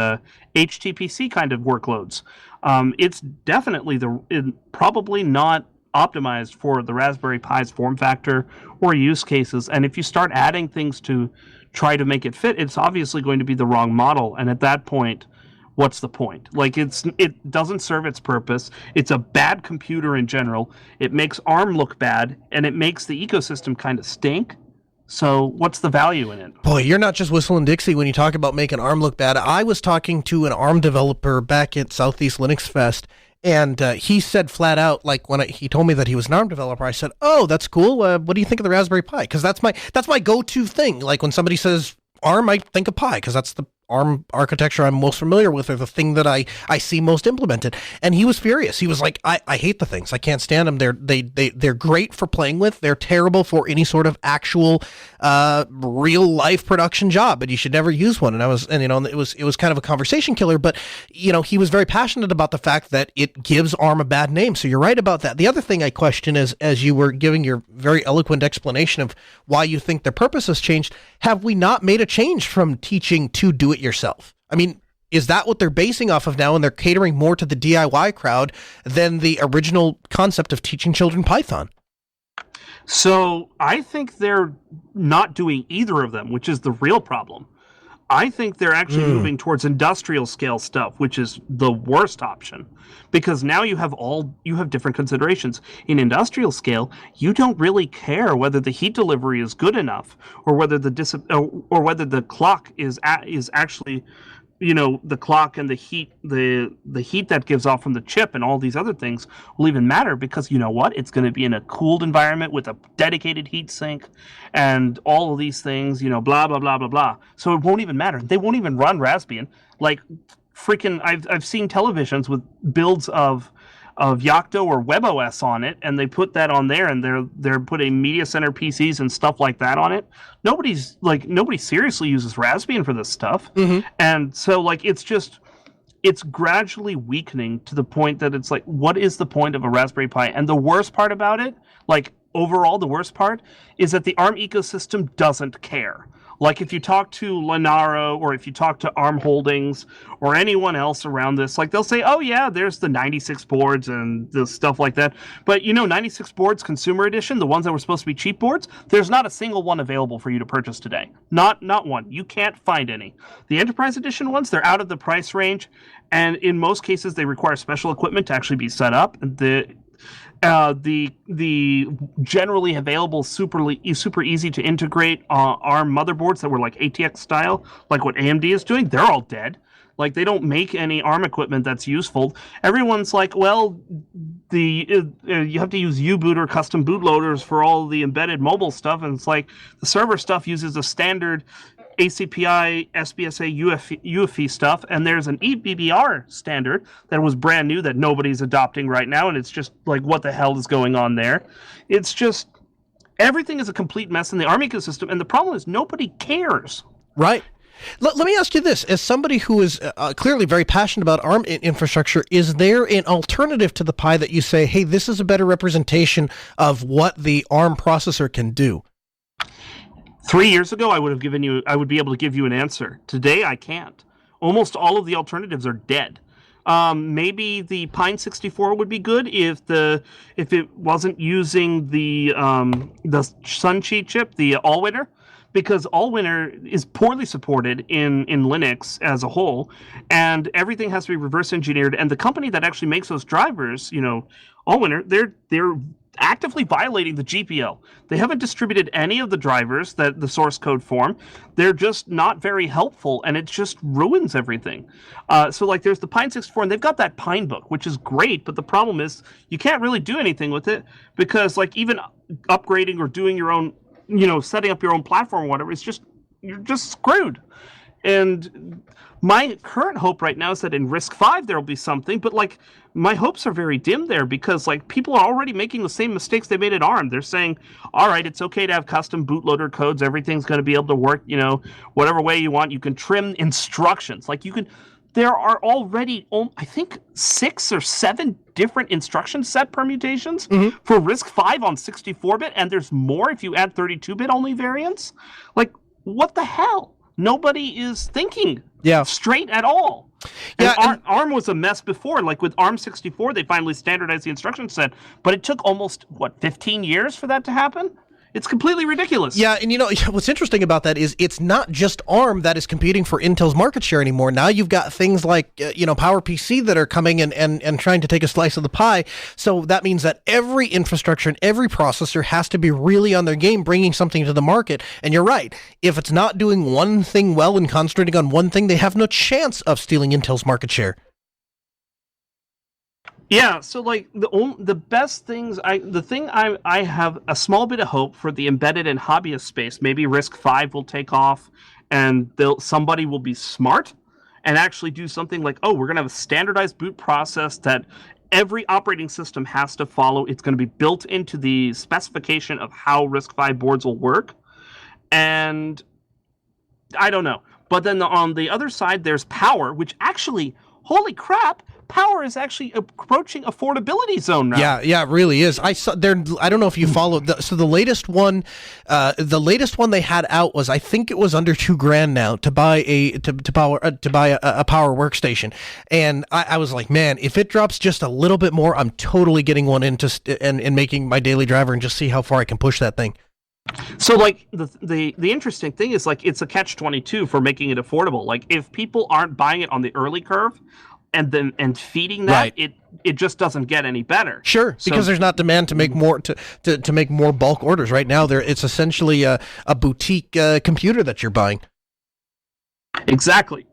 HTPC kind of workloads. It's definitely probably not optimized for the Raspberry Pi's form factor or use cases. And if you start adding things to try to make it fit, it's obviously going to be the wrong model. And at that point, what's the point? Like, it doesn't serve its purpose. It's a bad computer in general. It makes ARM look bad, and it makes the ecosystem kind of stink. So what's the value in it? Boy, you're not just whistling Dixie when you talk about making ARM look bad. I was talking to an ARM developer back at Southeast Linux Fest, and he said flat out, like when he told me that he was an ARM developer, I said, "Oh, that's cool. What do you think of the Raspberry Pi?" Because that's my go-to thing. Like when somebody says ARM, I think of Pi because that's the ARM architecture I'm most familiar with, or the thing that I see most implemented. And he was furious. He was like, I hate the things. I can't stand them. They're great for playing with. They're terrible for any sort of actual real life production job, and you should never use one. And it was kind of a conversation killer, but he was very passionate about the fact that it gives ARM a bad name. So you're right about that. The other thing I question is, as you were giving your very eloquent explanation of why you think their purpose has changed, have we not made a change from teaching to do it yourself? I mean, is that what they're basing off of now, and they're catering more to the DIY crowd than the original concept of teaching children Python? So I think they're not doing either of them, which is the real problem. I think they're actually moving towards industrial scale stuff, which is the worst option, because now you have different considerations. In industrial scale, you don't really care whether the heat delivery is good enough, or whether the clock is actually, the clock and the heat that gives off from the chip and all these other things will even matter, because it's going to be in a cooled environment with a dedicated heat sink and all of these things, blah, blah, blah, blah, blah. So it won't even matter. They won't even run Raspbian. Like freaking, I've seen televisions with builds of Yocto or WebOS on it, and they put that on there, and they're putting media center PCs and stuff like that on it. Nobody seriously uses Raspbian for this stuff. Mm-hmm. And so it's gradually weakening to the point that it's like, what is the point of a Raspberry Pi? And the worst part about it, overall, the worst part is that the ARM ecosystem doesn't care. Like if you talk to Lenaro, or if you talk to ARM Holdings or anyone else around this, they'll say, oh yeah, there's the 96 boards and the stuff like that. But 96 boards consumer edition, the ones that were supposed to be cheap boards, there's not a single one available for you to purchase today. Not one. You can't find any. The enterprise edition ones, they're out of the price range, and in most cases they require special equipment to actually be set up. The generally available super easy to integrate ARM motherboards that were like ATX style, like what AMD is doing, they're all dead. Like they don't make any ARM equipment that's useful. Everyone's like, well, you have to use U-boot or custom bootloaders for all the embedded mobile stuff, and it's like the server stuff uses a standard ACPI, SBSA, UEFI stuff, and there's an eBBR standard that was brand new that nobody's adopting right now, and it's just like, what the hell is going on there? It's just, everything is a complete mess in the ARM ecosystem, and the problem is nobody cares. Right. Let me ask you this. As somebody who is clearly very passionate about ARM infrastructure, is there an alternative to the Pi that you say, hey, this is a better representation of what the ARM processor can do? 3 years ago, I would be able to give you an answer. Today, I can't. Almost all of the alternatives are dead. Maybe the Pine 64 would be good if it wasn't using the Sunchi chip, the Allwinner, because Allwinner is poorly supported in Linux as a whole, and everything has to be reverse engineered. And the company that actually makes those drivers, Allwinner, they're actively violating the GPL. They haven't distributed any of the drivers that the source code form. They're just not very helpful, and it just ruins everything. So there's the Pine 64, and they've got that Pine book, which is great, but the problem is you can't really do anything with it, because even upgrading or doing your own setting up your own platform or whatever, you're just screwed. And my current hope right now is that in RISC-V there'll be something, but like my hopes are very dim there because like people are already making the same mistakes they made at ARM. They're saying, all right, it's okay to have custom bootloader codes. Everything's going to be able to work, whatever way you want. You can trim instructions. There are already, I think, 6 or 7 different instruction set permutations for RISC-V on 64-bit, and there's more if you add 32-bit only variants. Like, what the hell? Nobody is thinking straight at all. And ARM was a mess before. Like with ARM 64, they finally standardized the instruction set, but it took almost, 15 years for that to happen? It's completely ridiculous. Yeah, and what's interesting about that is it's not just ARM that is competing for Intel's market share anymore. Now you've got things like, PowerPC that are coming and trying to take a slice of the pie. So that means that every infrastructure and every processor has to be really on their game, bringing something to the market. And you're right. If it's not doing one thing well and concentrating on one thing, they have no chance of stealing Intel's market share. Yeah, so like the best things, I have a small bit of hope for the embedded and hobbyist space. Maybe RISC-V will take off, and somebody will be smart and actually do something like, we're going to have a standardized boot process that every operating system has to follow. It's going to be built into the specification of how RISC-V boards will work, and I don't know. But then on the other side, there's power, which actually, holy crap. Power is actually approaching affordability zone now. Yeah, it really is. I saw there. I don't know if you followed. The latest one they had out was, I think it was under $2,000 now to buy a power workstation, and I was like, man, if it drops just a little bit more, I'm totally getting one and making my daily driver and just see how far I can push that thing. So like the interesting thing is like it's a catch-22 for making it affordable. Like if people aren't buying it on the early curve, and feeding that, right, it just doesn't get any better. Sure, because there's not demand to make more to make more bulk orders. Right now, it's essentially a boutique computer that you're buying. Exactly.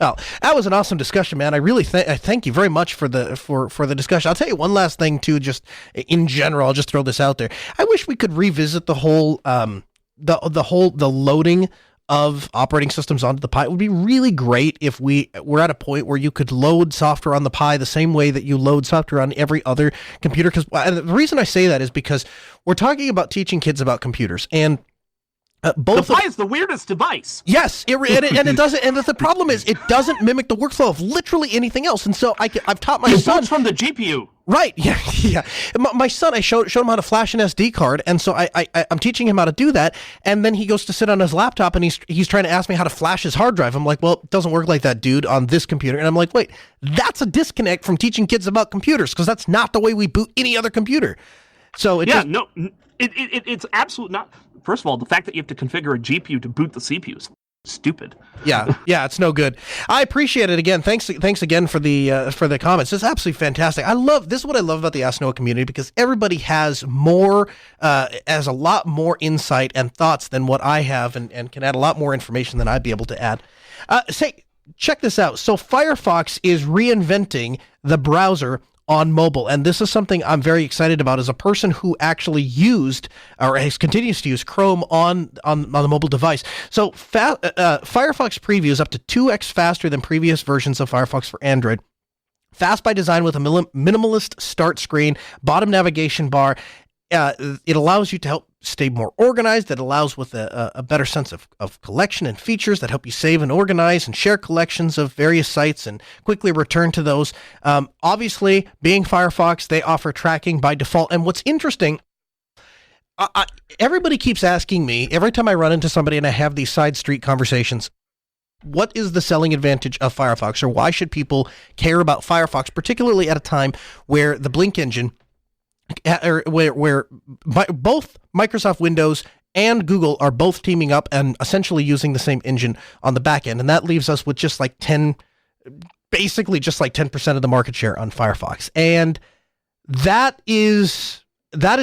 Oh, that was an awesome discussion, man. I really thank you very much for the discussion. I'll tell you one last thing too, just in general. I'll just throw this out there. I wish we could revisit the whole the loading of operating systems onto the Pi. It would be really great if we're at a point where you could load software on the Pi the same way that you load software on every other computer. And the reason I say that is because we're talking about teaching kids about computers, and the Pi is the weirdest device. Yes, it doesn't. And the problem is, it doesn't mimic the workflow of literally anything else. And so I've taught my son from the GPU. Right. Yeah. My son, I showed him how to flash an SD card, and so I'm teaching him how to do that. And then he goes to sit on his laptop, and he's trying to ask me how to flash his hard drive. I'm like, well, it doesn't work like that, dude, on this computer. And I'm like, wait, that's a disconnect from teaching kids about computers, because that's not the way we boot any other computer. So it's absolutely not. First of all, the fact that you have to configure a GPU to boot the CPU is stupid. Yeah, it's no good. I appreciate it again. Thanks again for the comments. It's absolutely fantastic. This is what I love about the Ask Noah community, because everybody has a lot more insight and thoughts than what I have, and can add a lot more information than I'd be able to add. Check this out. So Firefox is reinventing the browser on mobile, and this is something I'm very excited about as a person who actually used or continues to use Chrome on the mobile device. So Firefox Preview is up to 2x faster than previous versions of Firefox for Android. Fast by design with a minimalist start screen, bottom navigation bar. It allows you to help stay more organized. It allows with a better sense of collection and features that help you save and organize and share collections of various sites and quickly return to those. Obviously, being Firefox, they offer tracking by default. And what's interesting, everybody keeps asking me, every time I run into somebody and I have these side street conversations, what is the selling advantage of Firefox, or why should people care about Firefox, particularly at a time where the Blink engine, where both Microsoft Windows and Google are both teaming up and essentially using the same engine on the back end, and that leaves us with just like 10% of the market share on Firefox, and that is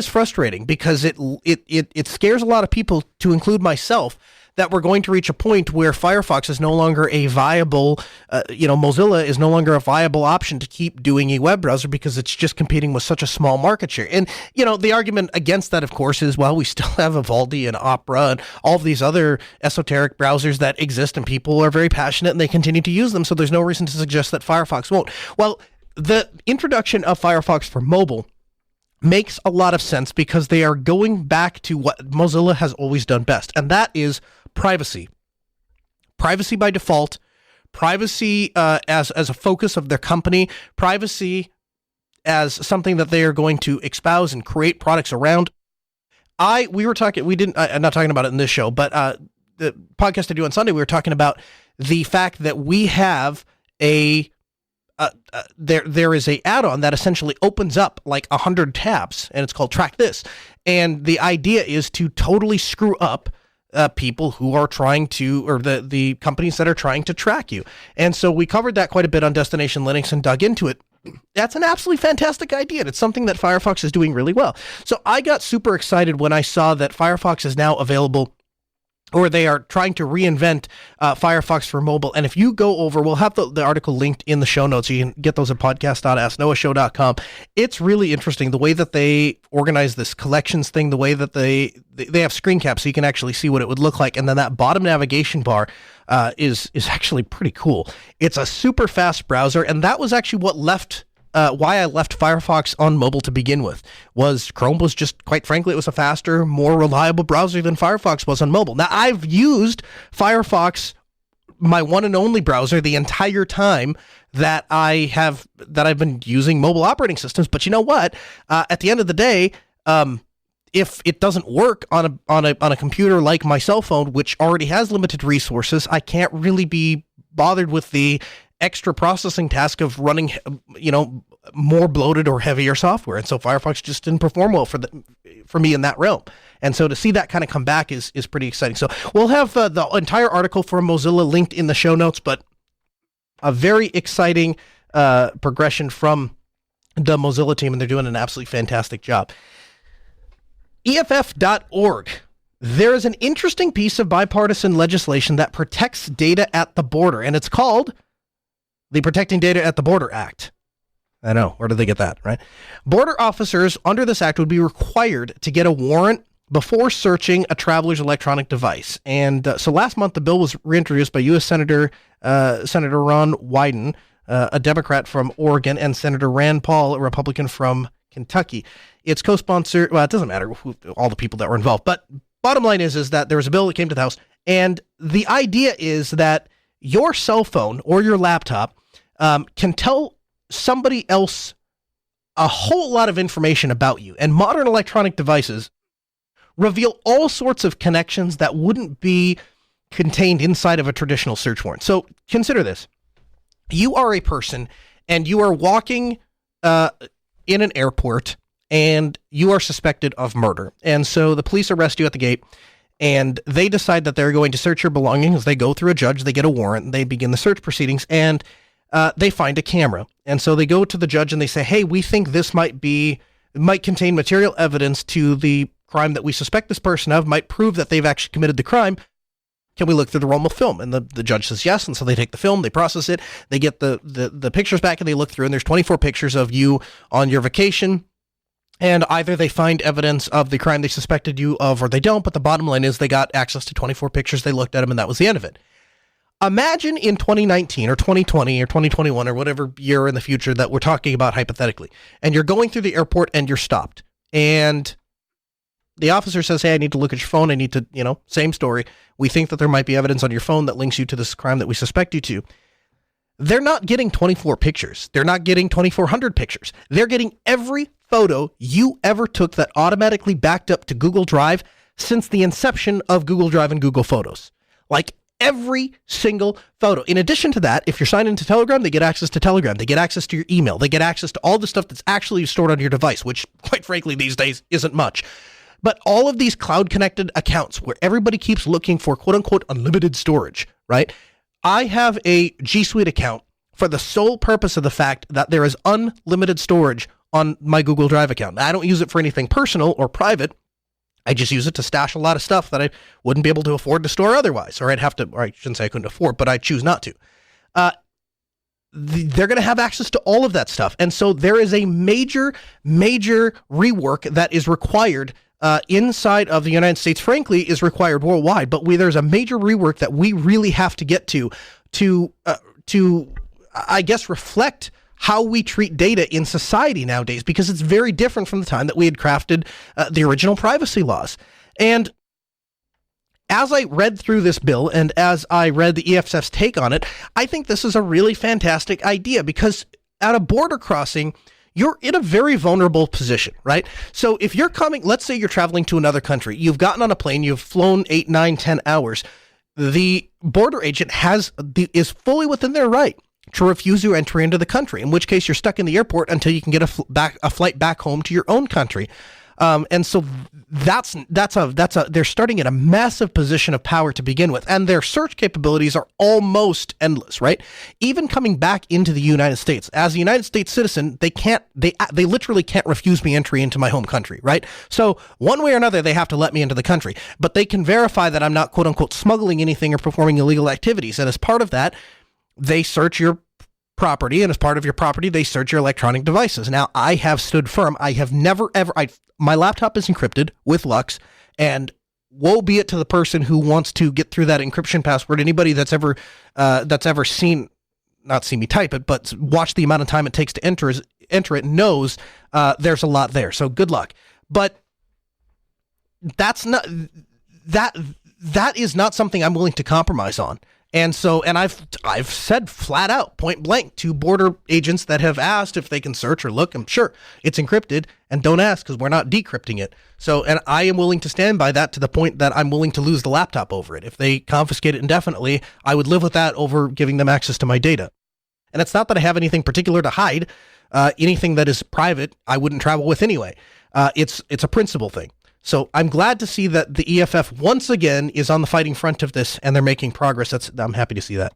frustrating because it scares a lot of people, to include myself, that we're going to reach a point where Firefox is no longer a viable, Mozilla is no longer a viable option to keep doing a web browser because it's just competing with such a small market share. And, the argument against that, of course, is, well, we still have Vivaldi and Opera and all of these other esoteric browsers that exist, and people are very passionate and they continue to use them. So there's no reason to suggest that Firefox won't. Well, the introduction of Firefox for mobile makes a lot of sense because they are going back to what Mozilla has always done best, and that is privacy. Privacy by default, privacy as a focus of their company, privacy as something that they are going to espouse and create products around. I'm not talking about it in this show, but the podcast I do on Sunday, we were talking about the fact that we have there is a add-on that essentially opens up like 100 tabs, and it's called Track This. And the idea is to totally screw up people who are trying to, or the companies that are trying to track you. And so we covered that quite a bit on Destination Linux and dug into it. That's an absolutely fantastic idea, and it's something that Firefox is doing really well. So I got super excited when I saw that Firefox is now available, or they are trying to reinvent Firefox for mobile. And if you go over, we'll have the article linked in the show notes. You can get those at podcast.asknoahshow.com. It's really interesting the way that they organize this collections thing, the way that they have screen caps so you can actually see what it would look like. And then that bottom navigation bar is actually pretty cool. It's a super fast browser, and that was actually what why I left Firefox on mobile to begin with. Was Chrome was just, quite frankly, it was a faster, more reliable browser than Firefox was on mobile. Now, I've used Firefox, my one and only browser, the entire time that I've been using mobile operating systems. But you know what? At the end of the day, if it doesn't work on a computer like my cell phone, which already has limited resources, I can't really be bothered with the extra processing task of running, more bloated or heavier software. And so Firefox just didn't perform well for me in that realm. And so to see that kind of come back is pretty exciting. So we'll have the entire article from Mozilla linked in the show notes, but a very exciting progression from the Mozilla team, and they're doing an absolutely fantastic job. EFF.org. There is an interesting piece of bipartisan legislation that protects data at the border, and it's called the Protecting Data at the Border Act. I know, where did they get that, right? Border officers under this act would be required to get a warrant before searching a traveler's electronic device. And so last month, the bill was reintroduced by U.S. Senator Ron Wyden, a Democrat from Oregon, and Senator Rand Paul, a Republican from Kentucky. It's co-sponsored, well, it doesn't matter all the people that were involved, but bottom line is that there was a bill that came to the House, and the idea is that your cell phone or your laptop can tell somebody else a whole lot of information about you. And modern electronic devices reveal all sorts of connections that wouldn't be contained inside of a traditional search warrant. So consider this. You are a person and you are walking in an airport and you are suspected of murder. And so the police arrest you at the gate and they decide that they're going to search your belongings. They go through a judge, they get a warrant, and they begin the search proceedings, and they find a camera. And so they go to the judge and they say, hey, we think this might contain material evidence to the crime that we suspect this person of, might prove that they've actually committed the crime. Can we look through the realm of film? And the judge says yes. And so they take the film, they process it, they get the pictures back, and they look through, and there's 24 pictures of you on your vacation. And either they find evidence of the crime they suspected you of, or they don't. But the bottom line is they got access to 24 pictures. They looked at them, and that was the end of it. Imagine in 2019 or 2020 or 2021 or whatever year in the future that we're talking about hypothetically, and you're going through the airport and you're stopped. And the officer says, hey, I need to look at your phone. I need to, same story. We think that there might be evidence on your phone that links you to this crime that we suspect you to. They're not getting 24 pictures. They're not getting 2,400 pictures. They're getting every photo you ever took that automatically backed up to Google Drive since the inception of Google Drive and Google Photos. Like every single photo. In addition to that, if you're signed into Telegram, they get access to Telegram. They get access to your email. They get access to all the stuff that's actually stored on your device, which quite frankly these days isn't much. But all of these cloud-connected accounts where everybody keeps looking for quote-unquote unlimited storage, right? I have a G Suite account for the sole purpose of the fact that there is unlimited storage on my Google Drive account. I don't use it for anything personal or private. I just use it to stash a lot of stuff that I wouldn't be able to afford to store otherwise, or I shouldn't say I couldn't afford, but I choose not to. They're going to have access to all of that stuff. And so there is a major rework that is required inside of the United States, frankly, is required worldwide. But there's a major rework that we really have to get to, I guess, reflect how we treat data in society nowadays, because it's very different from the time that we had crafted the original privacy laws. And as I read through this bill and as I read the EFF's take on it, I think this is a really fantastic idea, because at a border crossing, you're in a very vulnerable position, right? So if you're let's say you're traveling to another country, you've gotten on a plane, you've flown 8, 9, 10 hours, the border agent is fully within their right to refuse you entry into the country, in which case you're stuck in the airport until you can get a flight back home to your own country. And so they're starting at a massive position of power to begin with, and their search capabilities are almost endless, right? Even coming back into the United States as a United States citizen, they literally can't refuse me entry into my home country, right? So one way or another, they have to let me into the country, but they can verify that I'm not quote unquote smuggling anything or performing illegal activities. And as part of that, they search your property, and as part of your property, they search your electronic devices. Now, I have stood firm. I have never, ever, my laptop is encrypted with Lux, and woe be it to the person who wants to get through that encryption password. Anybody that's ever seen, not seen me type it, but watch the amount of time it takes to enter it knows there's a lot there. So good luck. But that's not, that is not something I'm willing to compromise on. And I've said flat out, point blank, to border agents that have asked if they can search or look. I'm sure it's encrypted, and don't ask because we're not decrypting it. So, and I am willing to stand by that to the point that I'm willing to lose the laptop over it. If they confiscate it indefinitely, I would live with that over giving them access to my data. And it's not that I have anything particular to hide. Anything that is private, I wouldn't travel with anyway. It's a principle thing. So I'm glad to see that the EFF once again is on the fighting front of this, and they're making progress. I'm happy to see that.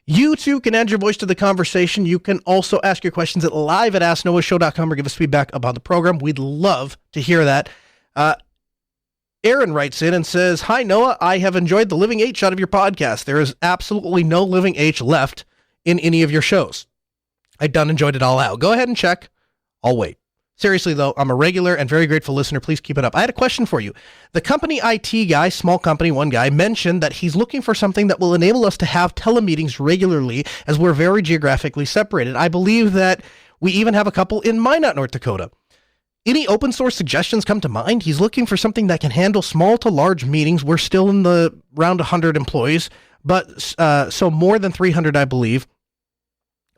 You too can add your voice to the conversation. You can also ask your questions at live@asknoahshow.com or give us feedback about the program. We'd love to hear that. Aaron writes in and says, "Hi Noah, I have enjoyed the Living H out of your podcast. There is absolutely no Living H left in any of your shows. I done enjoyed it all out. Go ahead and check. I'll wait. Seriously, though, I'm a regular and very grateful listener. Please keep it up. I had a question for you. The company IT guy, small company, one guy, mentioned that he's looking for something that will enable us to have telemeetings regularly as we're very geographically separated. I believe that we even have a couple in Minot, North Dakota. Any open source suggestions come to mind? He's looking for something that can handle small to large meetings. We're still in the around 100 employees, but so more than 300, I believe.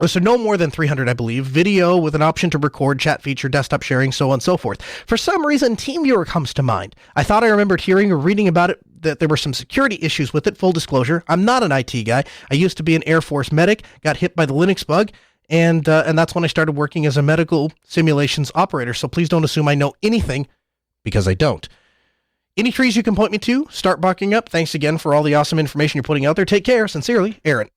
So no more than 300, I believe. Video with an option to record, chat feature, desktop sharing, so on and so forth. For some reason, TeamViewer comes to mind. I thought I remembered hearing or reading about it, that there were some security issues with it. Full disclosure, I'm not an IT guy. I used to be an Air Force medic, got hit by the Linux bug, and that's when I started working as a medical simulations operator. So please don't assume I know anything, because I don't. Any trees you can point me to? Start barking up. Thanks again for all the awesome information you're putting out there. Take care. Sincerely, Aaron.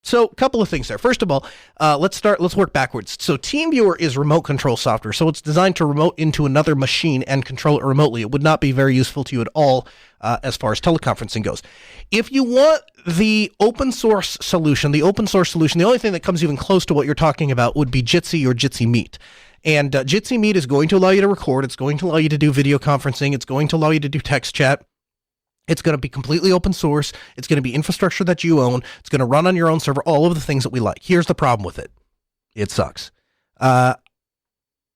So a couple of things there. First of all, let's work backwards. So TeamViewer is remote control software. So it's designed to remote into another machine and control it remotely. It would not be very useful to you at all as far as teleconferencing goes. If you want the open source solution, the only thing that comes even close to what you're talking about would be Jitsi or Jitsi Meet. And Jitsi Meet is going to allow you to record. It's going to allow you to do video conferencing. It's going to allow you to do text chat. It's going to be completely open source. It's going to be infrastructure that you own. It's going to run on your own server, all of the things that we like. Here's the problem with it. It sucks. I'm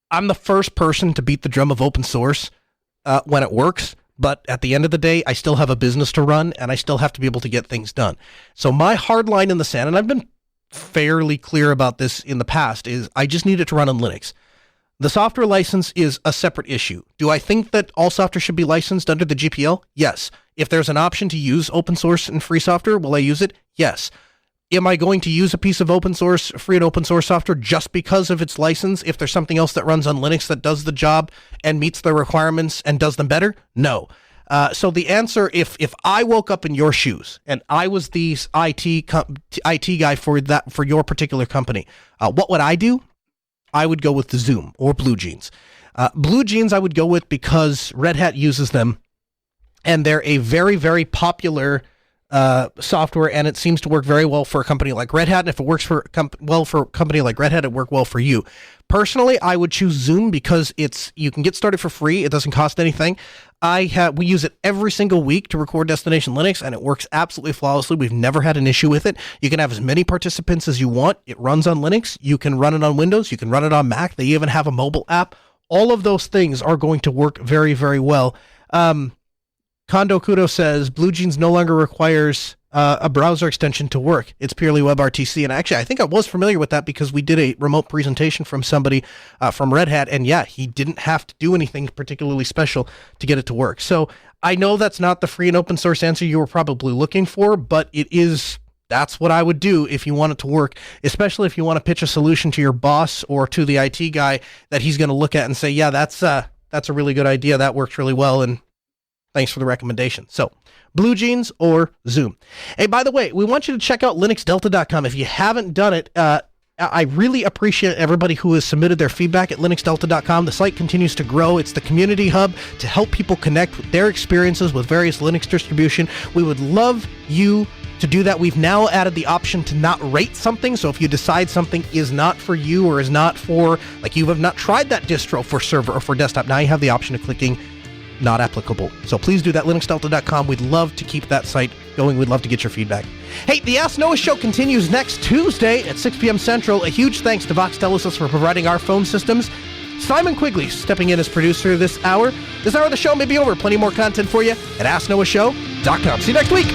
the first person to beat the drum of open source when it works, but at the end of the day, I still have a business to run, and I still have to be able to get things done. So my hard line in the sand, and I've been fairly clear about this in the past, is I just need it to run on Linux. The software license is a separate issue. Do I think that all software should be licensed under the GPL? Yes. If there's an option to use open source and free software, will I use it? Yes. Am I going to use a piece of open source, free and open source software just because of its license if there's something else that runs on Linux that does the job and meets the requirements and does them better? No. So the answer, if I woke up in your shoes and I was the IT guy for your particular company, what would I do? I would go with the Zoom or Blue Jeans. Blue Jeans I would go with because Red Hat uses them, and they're a very, very popular software, and it seems to work very well for a company like Red Hat. And if it works for a company like Red Hat, it work well for you. Personally, I would choose Zoom because you can get started for free. It doesn't cost anything. We use it every single week to record Destination Linux, and it works absolutely flawlessly. We've never had an issue with it. You can have as many participants as you want. It runs on Linux. You can run it on Windows. You can run it on Mac. They even have a mobile app. All of those things are going to work very, very well. Kondo Kudo says Blue Jeans no longer requires a browser extension to work. It's purely WebRTC. And actually, I think I was familiar with that because we did a remote presentation from somebody from Red Hat. And yeah, he didn't have to do anything particularly special to get it to work. So I know that's not the free and open source answer you were probably looking for, but that's what I would do if you want it to work, especially if you want to pitch a solution to your boss or to the IT guy that he's going to look at and say, yeah, that's a really good idea. That works really well. And thanks for the recommendation. So, Blue Jeans or Zoom. Hey, by the way, we want you to check out linuxdelta.com. If you haven't done it, I really appreciate everybody who has submitted their feedback at linuxdelta.com. The site continues to grow. It's the community hub to help people connect with their experiences with various Linux distribution. We would love you to do that. We've now added the option to not rate something. So if you decide something is not for you or is not for, like you have not tried that distro for server or for desktop, now you have the option of clicking not applicable. So please do that, linuxdelta.com. We'd love to keep that site going. We'd love to get your feedback. Hey, the Ask Noah show continues next Tuesday at 6 p.m. Central. A huge thanks to Vox Telesis for providing our phone systems. Simon Quigley stepping in as producer this hour. This hour of the show may be over. Plenty more content for you at AskNoahShow.com. See you next week.